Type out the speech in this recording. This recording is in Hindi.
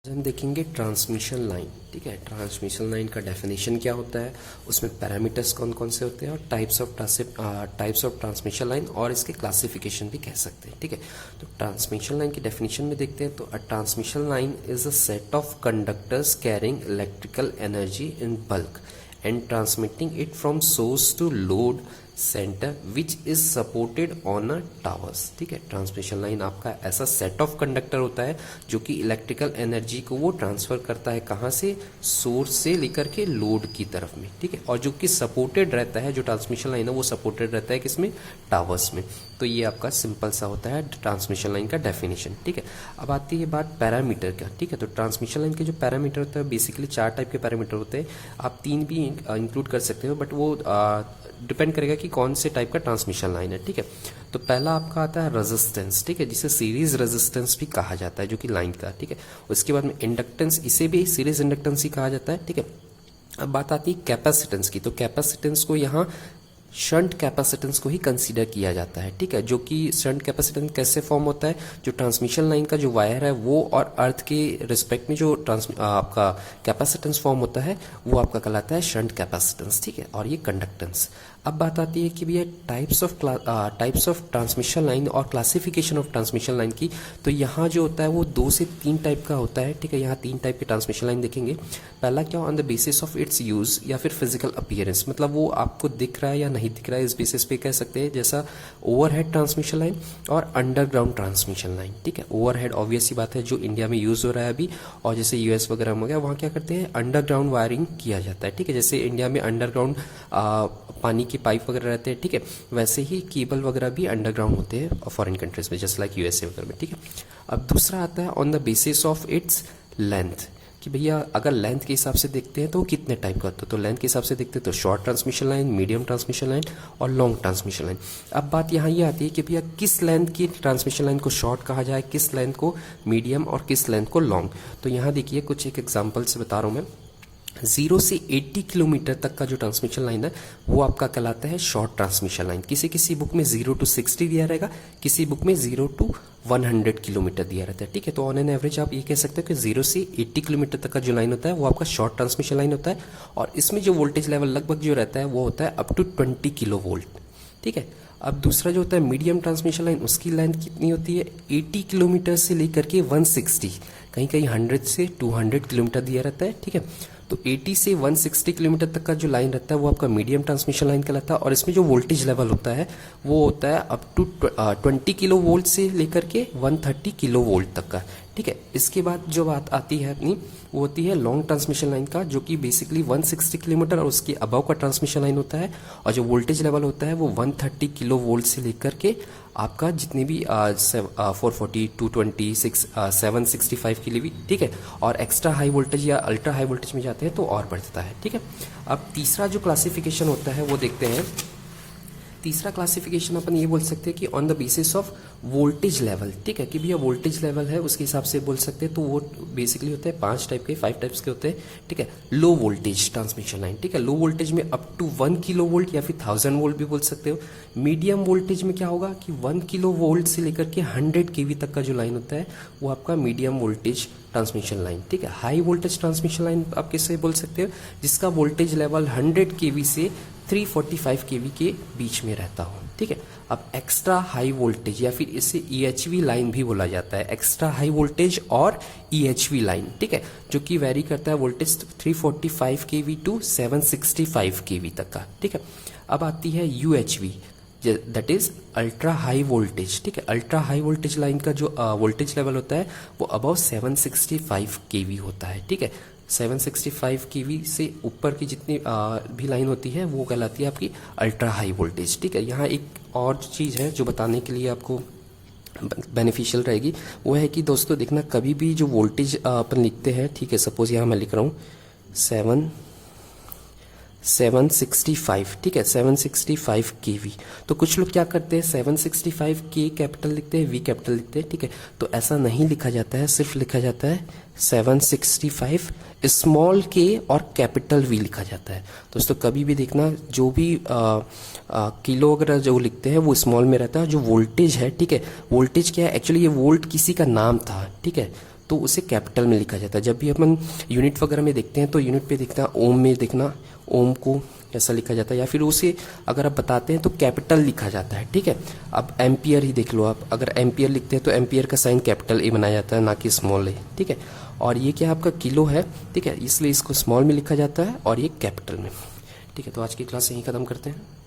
हम देखेंगे ट्रांसमिशन लाइन। ठीक है, ट्रांसमिशन लाइन का डेफिनेशन क्या होता है, उसमें पैरामीटर्स कौन कौन से होते हैं और टाइप्स ऑफ ट्रांसमिशन लाइन और इसके क्लासिफिकेशन भी कह सकते हैं। ठीक है, तो ट्रांसमिशन लाइन की डेफिनेशन में देखते हैं तो a transmission line is a set of conductors carrying electrical energy in bulk and transmitting it from source to load centre which is supported on a towers. ठीक है, ट्रांसमिशन लाइन आपका ऐसा सेट ऑफ कंडक्टर होता है जो कि इलेक्ट्रिकल एनर्जी को वो ट्रांसफर करता है कहाँ से, सोर्स से लेकर के लोड की तरफ में। ठीक है, और जो कि सपोर्टेड रहता है, जो ट्रांसमिशन लाइन है वो सपोर्टेड रहता है किसमें, टावर्स में। तो ये आपका सिंपल सा होता है ट्रांसमिशन लाइन का डेफिनेशन। ठीक है, अब आती है बात पैरामीटर का। ठीक है, तो ट्रांसमिशन लाइन के जो पैरामीटर होता है बेसिकली 4 टाइप के पैरामीटर होते हैं, आप 3 भी इंक्लूड कर सकते हो, बट वो डिपेंड करेगा कि कौन से टाइप का ट्रांसमिशन लाइन है। ठीक है, तो पहला आपका आता है रेजिस्टेंस। ठीक है, जिसे सीरीज रेजिस्टेंस भी कहा जाता है, जो कि लाइन का। ठीक है, उसके बाद में इंडक्टेंस, इसे भी सीरीज इंडक्टेंस ही कहा जाता है। ठीक है, अब बात आती है कैपेसिटेंस की। तो कैपेसिटेंस को यहाँ शंट कैपेसिटेंस को ही कंसीडर किया जाता है। ठीक है, जो कि शंट कैपेसिटेंस कैसे फॉर्म होता है, जो ट्रांसमिशन लाइन का जो वायर है वो और अर्थ के रिस्पेक्ट में जो आपका कैपेसिटेंस फॉर्म होता है वो आपका कहलाता है शंट कैपेसिटेंस। ठीक है, और ये कंडक्टेंस। अब बात आती है कि भैया टाइप्स ऑफ ट्रांसमिशन लाइन और क्लासिफिकेशन ऑफ ट्रांसमिशन लाइन की। तो यहाँ जो होता है वो 2 से 3 टाइप का होता है। ठीक है, यहाँ 3 टाइप की ट्रांसमिशन लाइन देखेंगे। पहला क्या, on the basis of its use या फिर फिजिकल अपीयरेंस, मतलब वो आपको दिख रहा है या नहीं दिख रहा है इस बेसिस पे कह सकते हैं, जैसा ओवरहेड ट्रांसमिशन लाइन और अंडरग्राउंड ट्रांसमिशन लाइन। ठीक है, ओवरहेड ऑब्वियस सी बात है जो इंडिया में यूज हो रहा है अभी, और जैसे यूएस वगैरह में हो गया, वहाँ क्या करते हैं अंडरग्राउंड वायरिंग किया जाता है। ठीक है, जैसे इंडिया में अंडरग्राउंड पानी की पाइप वगैरह रहते हैं। ठीक है, वैसे ही केबल वगैरह भी अंडरग्राउंड होते हैं फॉरेन कंट्रीज में, जस्ट लाइक यूएसए वगैरह में। ठीक है, अब दूसरा आता है on the basis of its length, कि भैया अगर लेंथ के हिसाब से देखते हैं तो वो कितने टाइप का होता है। तो लेंथ के हिसाब से देखते हैं तो short transmission line, medium transmission line और लॉन्ग ट्रांसमिशन लाइन। अब बात यहाँ ये आती है कि भैया किस लेंथ की ट्रांसमिशन लाइन को शॉर्ट कहा जाए, किस लेंथ को मीडियम और किस लेंथ को लॉन्ग। तो यहाँ देखिए कुछ एक एग्जाम्पल से बता रहा हूँ मैं। 0 से 80 किलोमीटर तक का जो ट्रांसमिशन लाइन है वो आपका कहलाता है शॉर्ट ट्रांसमिशन लाइन। किसी किसी बुक में 0 to 60 दिया रहेगा, किसी बुक में 0 to 100 किलोमीटर दिया रहता है। ठीक है, तो ऑन एन एवरेज आप ये कह सकते हो कि 0 से 80 किलोमीटर तक का जो लाइन होता है वो आपका शॉर्ट ट्रांसमिशन लाइन होता है, और इसमें जो वोल्टेज लेवल लगभग जो रहता है वो होता है अप टू 20 किलो वोल्ट। ठीक है, अब दूसरा जो होता है मीडियम ट्रांसमिशन लाइन, उसकी लेंथ कितनी होती है 80 किलोमीटर से लेकर के 160, कहीं कहीं 100 से 200 किलोमीटर दिया रहता है। ठीक है, तो 80 से 160 किलोमीटर तक का जो लाइन रहता है वो आपका मीडियम ट्रांसमिशन लाइन कहलाता है, और इसमें जो वोल्टेज लेवल होता है वो होता है अप टू 20 किलो वोल्ट से लेकर के 130 किलो वोल्ट तक का। ठीक है, इसके बाद जो बात आती है अपनी वो होती है लॉन्ग ट्रांसमिशन लाइन का, जो कि बेसिकली 160 किलोमीटर और उसके अबव का ट्रांसमिशन लाइन होता है, और जो वोल्टेज लेवल होता है वो 130 किलो वोल्ट से लेकर के आपका जितने भी 440, 220, 765 के लिए भी। ठीक है, और एक्स्ट्रा हाई वोल्टेज या अल्ट्रा हाई वोल्टेज में जाते हैं तो और बढ़ता है। ठीक है, अब तीसरा जो क्लासिफिकेशन होता है वो देखते हैं। तीसरा क्लासिफिकेशन अपन ये बोल सकते हैं कि on the basis of voltage level. ठीक है, कि भैया वोल्टेज लेवल है उसके हिसाब से बोल सकते हैं। तो वो बेसिकली होते हैं 5 टाइप के, 5 टाइप्स के होते हैं। ठीक है, लो वोल्टेज ट्रांसमिशन लाइन। ठीक है, लो वोल्टेज में अप टू 1 किलो वोल्ट या फिर 1000 वोल्ट भी बोल सकते हो। मीडियम वोल्टेज में क्या होगा कि 1 किलो वोल्ट से लेकर के 100 केवी तक का जो लाइन होता है वो आपका मीडियम वोल्टेज ट्रांसमिशन लाइन। ठीक है, हाई वोल्टेज ट्रांसमिशन लाइन आप किससे बोल सकते हो, जिसका वोल्टेज लेवल 100 केवी से 345 केवी के बीच में रहता हो। ठीक है, अब एक्स्ट्रा हाई वोल्टेज या फिर इसे ईएचवी लाइन भी बोला जाता है, एक्स्ट्रा हाई वोल्टेज और ईएचवी लाइन। ठीक है, जो कि वेरी करता है वोल्टेज 345 केवी टू 765 केवी तक का। ठीक है, अब आती है UHV, that is ultra high voltage. ठीक है, अल्ट्रा हाई वोल्टेज लाइन का जो वोल्टेज लेवल होता है वो अबव 765 केवी होता है। ठीक है, 765 केवी से ऊपर की जितनी भी लाइन होती है वो कहलाती है आपकी अल्ट्रा हाई वोल्टेज। ठीक है, यहाँ एक और चीज़ है जो बताने के लिए आपको बेनिफिशियल रहेगी, वो है कि दोस्तों देखना कभी भी जो वोल्टेज अपन लिखते हैं, ठीक है, सपोज यहाँ मैं लिख रहा हूँ 765। ठीक है, 765 केवी। तो कुछ लोग क्या करते हैं 765 के कैपिटल लिखते हैं, वी कैपिटल लिखते हैं। ठीक है, तो ऐसा नहीं लिखा जाता है, सिर्फ लिखा जाता है 765 स्मॉल के और कैपिटल वी लिखा जाता है। दोस्तों कभी भी देखना जो भी किलो वगैरह जो लिखते हैं वो स्मॉल में रहता है। जो वोल्टेज है, ठीक है, वोल्टेज क्या है एक्चुअली, ये वोल्ट किसी का नाम था। ठीक है, तो उसे कैपिटल में लिखा जाता है। जब भी अपन यूनिट वगैरह में देखते हैं तो यूनिट पे दिखता है ओम में, देखना ओम को ऐसा लिखा जाता है, या फिर उसे अगर आप बताते हैं तो कैपिटल लिखा जाता है, ठीक है। अब एम्पियर ही देख लो आप, अगर एम्पियर लिखते हैं तो एम्पियर का साइन कैपिटल ए बनाया जाता है, ना कि स्मॉल ए, ठीक है। और ये क्या आपका किलो है, ठीक है, इसलिए इसको स्मॉल में लिखा जाता है और ये कैपिटल में, ठीक है। तो आज की क्लास यहीं ख़त्म करते हैं।